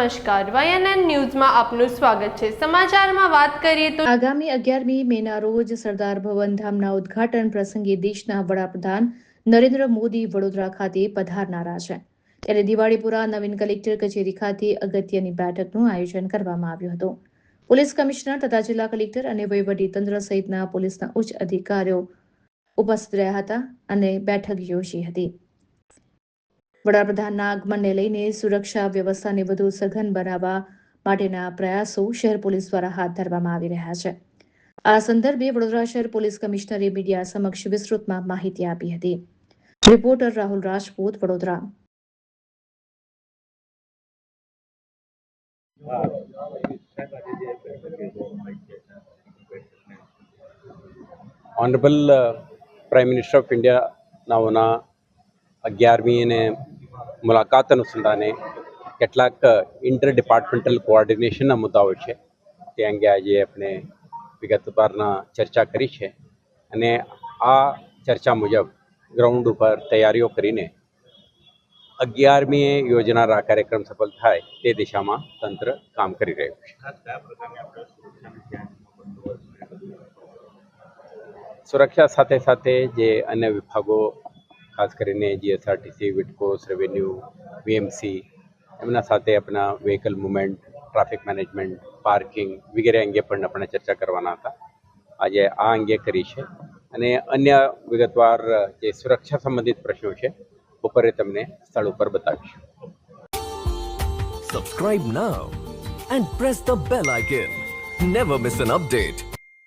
નમસ્કાર, YNN ન્યૂઝમાં આપનું સ્વાગત છે। સમાચારમાં વાત કરીએ તો આગામી 11મી મેના રોજ સરદાર ભવન ધામના ઉદ્ઘાટન પ્રસંગે દેશના વડાપ્રધાન નરેન્દ્ર મોદી વડોદરા ખાતે પધારનારા છે। ત્યારે દિવાળીપુરા નવીન કલેક્ટર કચેરી ખાતે અગત્યની બેઠકનું આયોજન કરવામાં આવ્યું હતું। પોલીસ કમિશનર તથા જિલ્લા કલેક્ટર અને વહીવટીતંત્ર સહિતના પોલીસના ઉચ્ચ અધિકારીઓ ઉપસ્થિત રહ્યા હતા અને બેઠક યોજી હતી। વડાપ્રધાનના આગમનને લઈને સુરક્ષા વ્યવસ્થાને વધુ સઘન બનાવવા માટેના પ્રયાસો શહેર પોલીસ દ્વારા હાથ ધરવામાં આવી રહ્યા છે। આ સંદર્ભે વડોદરા શહેર પોલીસ કમિશનરે મીડિયા સમક્ષ વિસ્તૃતમાં માહિતી આપી હતી। Reporter Rahul Rajput, Vadodara. Honourable prime minister of India नाओना 11મી અને મુલાકાત અનુસંધાને કેટલાક ઇન્ટર ડિપાર્ટમેન્ટલ કોઓર્ડિનેશનના મુદ્દાઓ છે તે અંગે આજે આપણે વિગતવારના ચર્ચા કરી છે અને આ ચર્ચા મુજબ ગ્રાઉન્ડ ઉપર તૈયારીઓ કરીને 11મીએ યોજનાર આ કાર્યક્રમ સફળ થાય તે દિશામાં તંત્ર કામ કરી રહ્યું છે। સુરક્ષા સાથે સાથે જે અન્ય વિભાગો ખાસ કરીને જીએસઆરટીસી, વિટકોસ, રેવન્યુ, વીએમસી એમના સાથે આપણા vehicle movement, traffic management, parking વગેરે અંગે પણ આપણે ચર્ચા કરવાના હતા। આજે આ અંગે કરી છે અને અન્ય વિગતવાર જે સુરક્ષા સંબંધિત પ્રશ્નો છે બપોરે તમને સ્થળ ઉપર બતાવીશું। Subscribe now and press the bell icon. Never miss an update.